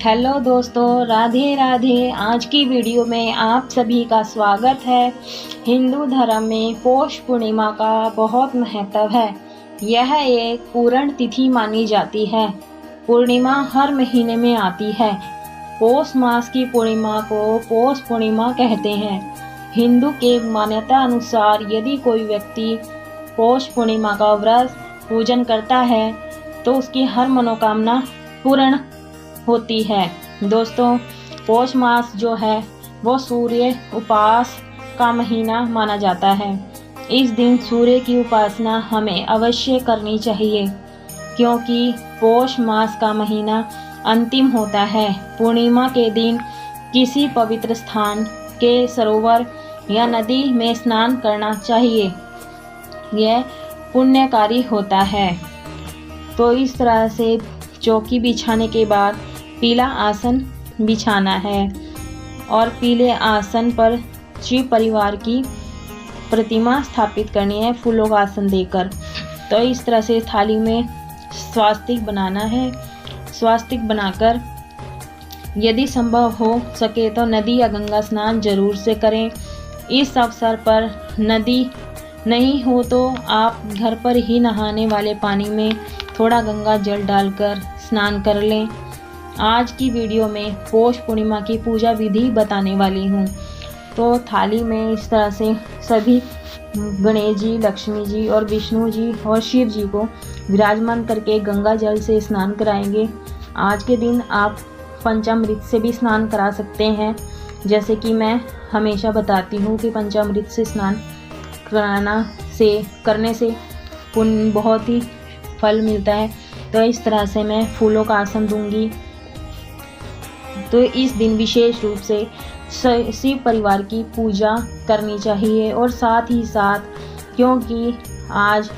Hello दोस्तों, राधे राधे। आज की वीडियो में आप सभी का स्वागत है। हिंदू धर्म में पौष पूर्णिमा का बहुत महत्व है। यह एक पूर्ण तिथि मानी जाती है। पूर्णिमा हर महीने में आती है। पौष मास की पूर्णिमा को पौष पूर्णिमा कहते हैं। हिंदू के मान्यता अनुसार यदि कोई व्यक्ति पौष पूर्णिमा का व्रत पूजन करता है तो उसकी हर मनोकामना पूर्ण होती है। दोस्तों, पौष मास जो है वो सूर्य उपास का महीना माना जाता है। इस दिन सूर्य की उपासना हमें अवश्य करनी चाहिए, क्योंकि पौष मास का महीना अंतिम होता है। पूर्णिमा के दिन किसी पवित्र स्थान के सरोवर या नदी में स्नान करना चाहिए। यह पुण्यकारी होता है। तो इस तरह से चौकी बिछाने के बाद पीला आसन बिछाना है और पीले आसन पर शिव परिवार की प्रतिमा स्थापित करनी है फूलों का आसन देकर। तो इस तरह से थाली में स्वास्तिक बनाना है। स्वास्तिक बनाकर यदि संभव हो सके तो नदी या गंगा स्नान जरूर से करें। इस अवसर पर नदी नहीं हो तो आप घर पर ही नहाने वाले पानी में थोड़ा गंगा जल डालकर स्नान कर लें। आज की वीडियो में पौष पूर्णिमा की पूजा विधि बताने वाली हूँ। तो थाली में इस तरह से सभी गणेश जी, लक्ष्मी जी और विष्णु जी और शिव जी को विराजमान करके गंगा जल से स्नान कराएंगे। आज के दिन आप पंचामृत से भी स्नान करा सकते हैं। जैसे कि मैं हमेशा बताती हूँ कि पंचामृत से स्नान करने से पुण्य बहुत ही फल मिलता है। तो इस तरह से मैं फूलों का आसन दूंगी। तो इस दिन विशेष रूप से शिव परिवार की पूजा करनी चाहिए और साथ ही साथ, क्योंकि आज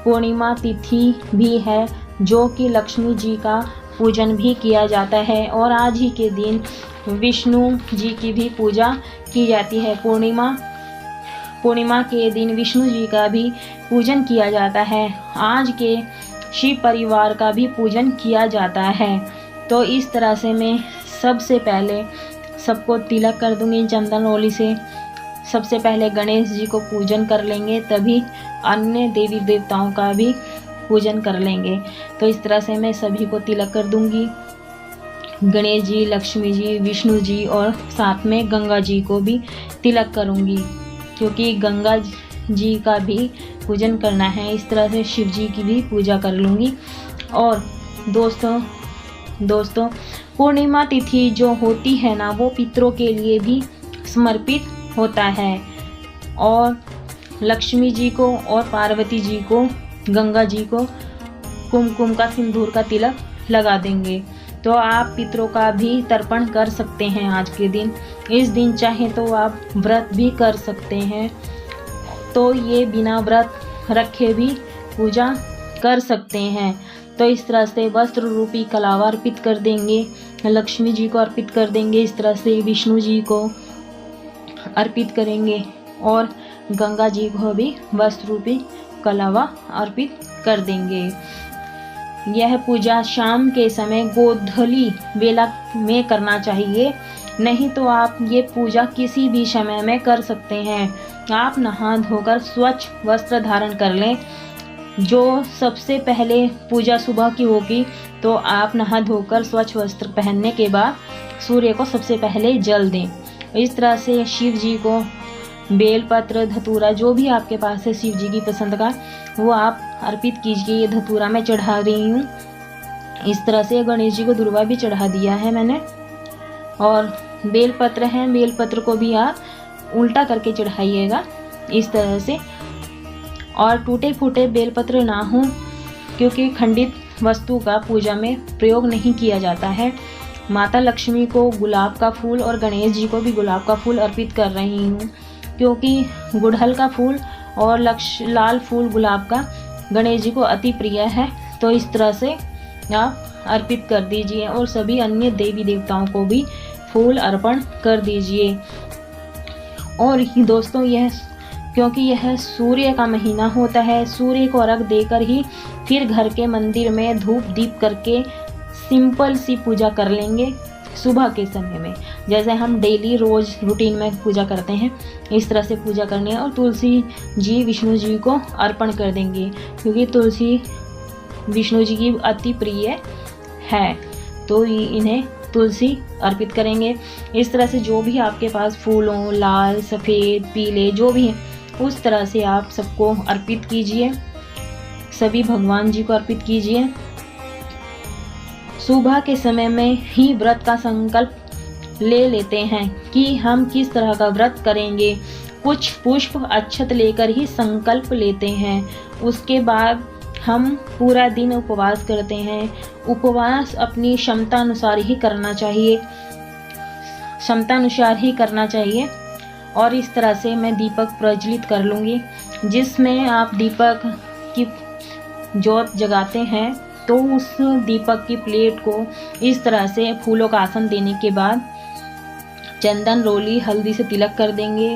पूर्णिमा तिथि भी है जो कि लक्ष्मी जी का पूजन भी किया जाता है और आज ही के दिन विष्णु जी की भी पूजा की जाती है। पूर्णिमा के दिन विष्णु जी का भी पूजन किया जाता है। आज के शिव परिवार का भी पूजन किया जाता है। तो इस तरह से मैं सबसे पहले सबको तिलक कर दूंगी चंदन रोली से। सबसे पहले गणेश जी को पूजन कर लेंगे, तभी अन्य देवी देवताओं का भी पूजन कर लेंगे। तो इस तरह से मैं सभी को तिलक कर दूंगी, गणेश जी, लक्ष्मी जी, विष्णु जी और साथ में गंगा जी को भी तिलक करूंगी, क्योंकि गंगा जी का भी पूजन करना है। इस तरह से शिव जी की भी पूजा कर लूँगी। और दोस्तों पूर्णिमा तिथि जो होती है ना, वो पितरों के लिए भी समर्पित होता है। और लक्ष्मी जी को और पार्वती जी को, गंगा जी को कुमकुम का, सिंदूर का तिलक लगा देंगे। तो आप पितरों का भी तर्पण कर सकते हैं आज के दिन। इस दिन चाहे तो आप व्रत भी कर सकते हैं। तो ये बिना व्रत रखे भी पूजा कर सकते हैं। तो इस तरह से वस्त्र रूपी कलावा अर्पित कर देंगे, लक्ष्मी जी को अर्पित कर देंगे, इस तरह से विष्णु जी को अर्पित करेंगे और गंगा जी को भी वस्त्र रूपी कलावा अर्पित कर देंगे। यह पूजा शाम के समय गोधूली बेला में करना चाहिए, नहीं तो आप ये पूजा किसी भी समय में कर सकते हैं। आप नहा धोकर स्वच्छ वस्त्र धारण कर लें। जो सबसे पहले पूजा सुबह की होगी, तो आप नहा धोकर स्वच्छ वस्त्र पहनने के बाद सूर्य को सबसे पहले जल दें। इस तरह से शिव जी को बेलपत्र, धतूरा, जो भी आपके पास है शिव जी की पसंद का, वो आप अर्पित कीजिए। ये धतूरा मैं चढ़ा रही हूँ। इस तरह से गणेश जी को दुर्वा भी चढ़ा दिया है मैंने। और बेलपत्र है, बेलपत्र को भी आप उल्टा करके चढ़ाइएगा इस तरह से। और टूटे फूटे बेलपत्र ना हो, क्योंकि खंडित वस्तु का पूजा में प्रयोग नहीं किया जाता है। माता लक्ष्मी को गुलाब का फूल और गणेश जी को भी गुलाब का फूल अर्पित कर रही हूँ, क्योंकि गुड़हल का फूल और लाल फूल गुलाब का गणेश जी को अति प्रिय है। तो इस तरह से आप अर्पित कर दीजिए और सभी अन्य देवी देवताओं को भी फूल अर्पण कर दीजिए। और दोस्तों, क्योंकि यह सूर्य का महीना होता है, सूर्य को अर्घ देकर ही फिर घर के मंदिर में धूप दीप करके सिंपल सी पूजा कर लेंगे सुबह के समय में, जैसे हम डेली रोज रूटीन में पूजा करते हैं, इस तरह से पूजा करनी है। और तुलसी जी विष्णु जी को अर्पण कर देंगे, क्योंकि तुलसी विष्णु जी की अति प्रिय है, तो इन्हें तुलसी अर्पित करेंगे। इस तरह से जो भी आपके पास फूल हो, लाल, सफ़ेद, पीले, जो भी है, उस तरह से आप सबको अर्पित कीजिए, सभी भगवान जी को अर्पित कीजिए। सुबह के समय में ही व्रत का संकल्प ले लेते हैं कि हम किस तरह का व्रत करेंगे। कुछ पुष्प अक्षत लेकर ही संकल्प लेते हैं। उसके बाद हम पूरा दिन उपवास करते हैं। उपवास अपनी क्षमता अनुसार ही करना चाहिए, क्षमता अनुसार ही करना चाहिए। और इस तरह से मैं दीपक प्रज्वलित कर लूँगी, जिसमें आप दीपक की जोत जगाते हैं, तो उस दीपक की प्लेट को इस तरह से फूलों का आसन देने के बाद चंदन, रोली, हल्दी से तिलक कर देंगे,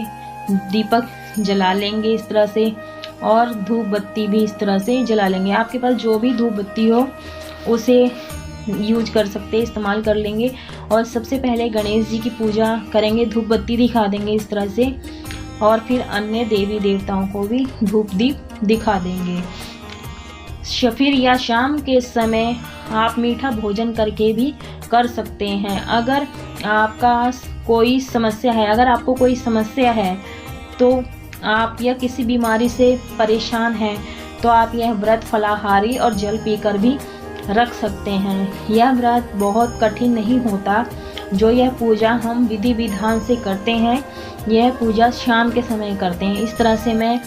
दीपक जला लेंगे इस तरह से, और धूप बत्ती भी इस तरह से जला लेंगे। आपके पास जो भी धूप बत्ती हो उसे यूज कर सकते, इस्तेमाल कर लेंगे। और सबसे पहले गणेश जी की पूजा करेंगे, धूप बत्ती दिखा देंगे इस तरह से, और फिर अन्य देवी देवताओं को भी धूप दीप दिखा देंगे। फिर या शाम के समय आप मीठा भोजन करके भी कर सकते हैं। अगर आपका कोई समस्या है, अगर आपको कोई समस्या है, तो आप या किसी बीमारी से परेशान हैं, तो आप यह व्रत फलाहारी और जल पीकर भी रख सकते हैं। यह व्रत बहुत कठिन नहीं होता। जो यह पूजा हम विधि विधान से करते हैं, यह पूजा शाम के समय करते हैं। इस तरह से मैं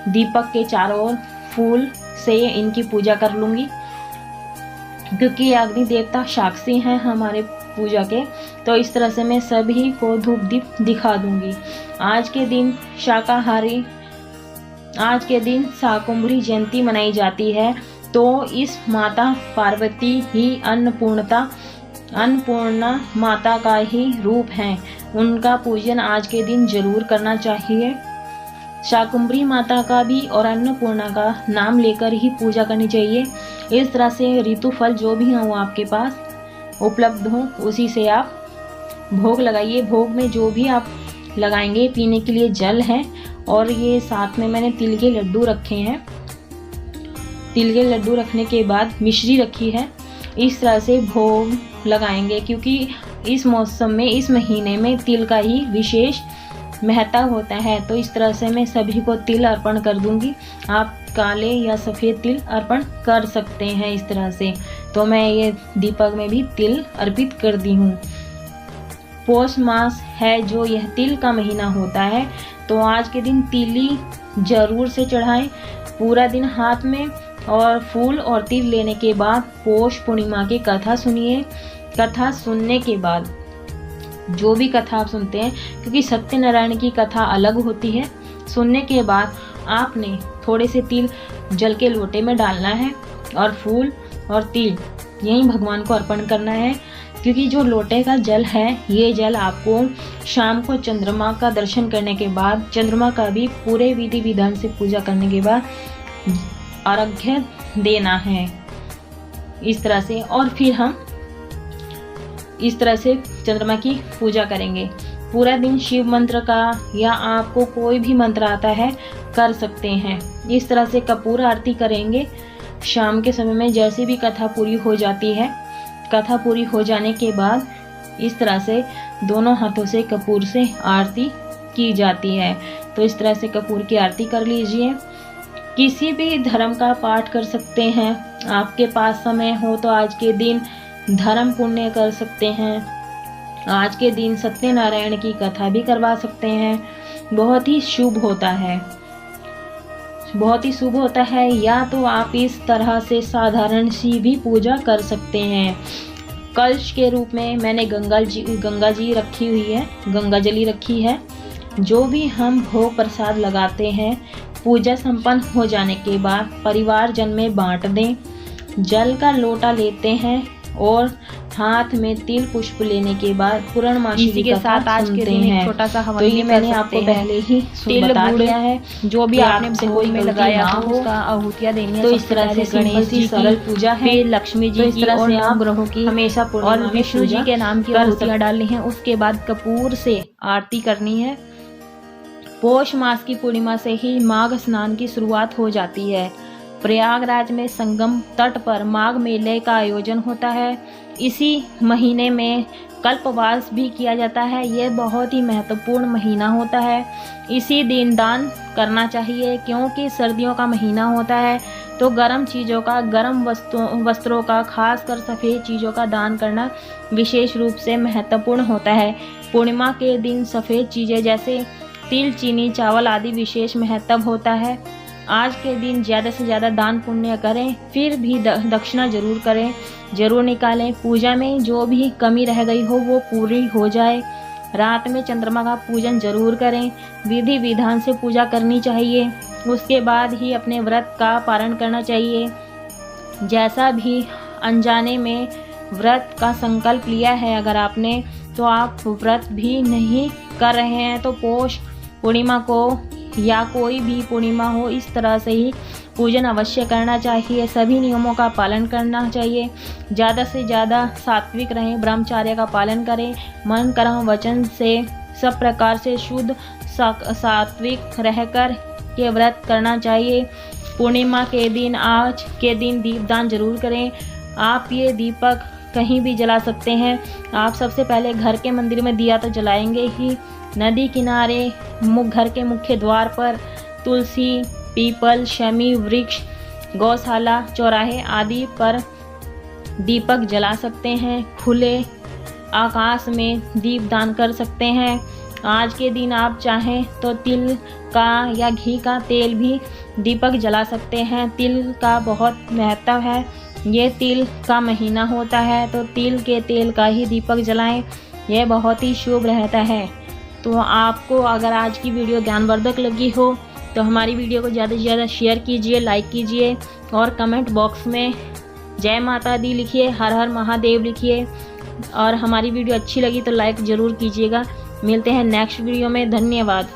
दीपक के चारों ओर फूल से इनकी पूजा कर लूँगी, क्योंकि अग्नि देवता साक्षी हैं हमारे पूजा के। तो इस तरह से मैं सभी को धूप दीप दिखा दूंगी। आज के दिन शाकुंभरी जयंती मनाई जाती है, तो इस माता पार्वती ही अन्नपूर्णा माता का ही रूप हैं। उनका पूजन आज के दिन जरूर करना चाहिए। शाकुंभरी माता का भी और अन्नपूर्णा का नाम लेकर ही पूजा करनी चाहिए। इस तरह से ऋतु फल जो भी हो आपके पास उपलब्ध हो, उसी से आप भोग लगाइए। भोग में जो भी आप लगाएंगे, पीने के लिए जल है, और ये साथ में मैंने तिल के लड्डू रखे हैं। तिल के लड्डू रखने के बाद मिश्री रखी है। इस तरह से भोग लगाएंगे, क्योंकि इस मौसम में, इस महीने में तिल का ही विशेष महत्व होता है। तो इस तरह से मैं सभी को तिल अर्पण कर दूंगी। आप काले या सफ़ेद तिल अर्पण कर सकते हैं इस तरह से। तो मैं ये दीपक में भी तिल अर्पित कर दी हूँ। पौष मास है जो यह तिल का महीना होता है, तो आज के दिन तिली जरूर से चढ़ाएं। पूरा दिन हाथ में और फूल और तिल लेने के बाद पौष पूर्णिमा की कथा सुनिए। कथा सुनने के बाद, जो भी कथा आप सुनते हैं, क्योंकि सत्यनारायण की कथा अलग होती है, सुनने के बाद आपने थोड़े से तिल जल के लोटे में डालना है, और फूल और तिल यही भगवान को अर्पण करना है। क्योंकि जो लोटे का जल है, ये जल आपको शाम को चंद्रमा का दर्शन करने के बाद, चंद्रमा का भी पूरे विधि विधान से पूजा करने के बाद अर्घ्य देना है इस तरह से। और फिर हम इस तरह से चंद्रमा की पूजा करेंगे। पूरा दिन शिव मंत्र का या आपको कोई भी मंत्र आता है कर सकते हैं। इस तरह से कपूर आरती करेंगे शाम के समय में। जैसे भी कथा पूरी हो जाती है, कथा पूरी हो जाने के बाद इस तरह से दोनों हाथों से कपूर से आरती की जाती है। तो इस तरह से कपूर की आरती कर लीजिए। किसी भी धर्म का पाठ कर सकते हैं। आपके पास समय हो तो आज के दिन धर्म पुण्य कर सकते हैं। आज के दिन सत्यनारायण की कथा भी करवा सकते हैं। बहुत ही शुभ होता है, बहुत ही शुभ होता है। या तो आप इस तरह से साधारण सी भी पूजा कर सकते हैं। कलश के रूप में मैंने गंगा जी रखी हुई है, गंगा जली रखी है। जो भी हम भोग प्रसाद लगाते हैं, पूजा संपन्न हो जाने के बाद परिवार जन में बांट दें। जल का लोटा लेते हैं और हाथ में तिल पुष्प लेने के बाद पूर्णमासी इसी के साथ आज के दिन एक छोटा सा हवन तो ये मैंने आपको पहले ही बता दिया है। जो भी आपने भोग में लगाया हो उसका आहुतियाँ देनी है। तो इस तरह से गणेश जी सरल पूजा है, फिर लक्ष्मी जी की और नवग्रहों की हमेशा और विष्णु जी के नाम की आहुतियाँ डालनी है। उसके बाद कपूर से आरती करनी है। पौष मास की पूर्णिमा से ही माघ स्नान की शुरुआत हो जाती है। प्रयागराज में संगम तट पर माघ मेले का आयोजन होता है। इसी महीने में कल्पवास भी किया जाता है। यह बहुत ही महत्वपूर्ण महीना होता है। इसी दिन दान करना चाहिए, क्योंकि सर्दियों का महीना होता है तो गर्म चीज़ों का, गर्म वस्त्रों का, खासकर सफ़ेद चीज़ों का दान करना विशेष रूप से महत्वपूर्ण होता है। पूर्णिमा के दिन सफ़ेद चीज़ें जैसे तिल, चीनी, चावल आदि विशेष महत्व होता है। आज के दिन ज़्यादा से ज़्यादा दान पुण्य करें, फिर भी दक्षिणा जरूर करें, जरूर निकालें। पूजा में जो भी कमी रह गई हो वो पूरी हो जाए। रात में चंद्रमा का पूजन जरूर करें। विधि विधान से पूजा करनी चाहिए। उसके बाद ही अपने व्रत का पालन करना चाहिए। जैसा भी अनजाने में व्रत का संकल्प लिया है अगर आपने, तो आप व्रत भी नहीं कर रहे हैं तो पौष पूर्णिमा को या कोई भी पूर्णिमा हो, इस तरह से ही पूजन अवश्य करना चाहिए। सभी नियमों का पालन करना चाहिए। ज़्यादा से ज़्यादा सात्विक रहें, ब्रह्मचर्य का पालन करें। मन, कर्म, वचन से सब प्रकार से शुद्ध सात्विक रहकर के व्रत करना चाहिए। पूर्णिमा के दिन, आज के दिन दीपदान जरूर करें। आप ये दीपक कहीं भी जला सकते हैं। आप सबसे पहले घर के मंदिर में दिया तो जलाएंगे ही। नदी किनारे, घर के मुख्य द्वार पर, तुलसी, पीपल, शमी वृक्ष, गौशाला, चौराहे आदि पर दीपक जला सकते हैं। खुले आकाश में दीपदान कर सकते हैं। आज के दिन आप चाहें तो तिल का या घी का तेल भी दीपक जला सकते हैं। तिल का बहुत महत्व है। ये तिल का महीना होता है तो तिल के तेल का ही दीपक जलाएं। यह बहुत ही शुभ रहता है। तो आपको अगर आज की वीडियो ज्ञानवर्धक लगी हो तो हमारी वीडियो को ज़्यादा से ज़्यादा शेयर कीजिए, लाइक कीजिए और कमेंट बॉक्स में जय माता दी लिखिए, हर हर महादेव लिखिए। और हमारी वीडियो अच्छी लगी तो लाइक ज़रूर कीजिएगा। मिलते हैं नेक्स्ट वीडियो में। धन्यवाद।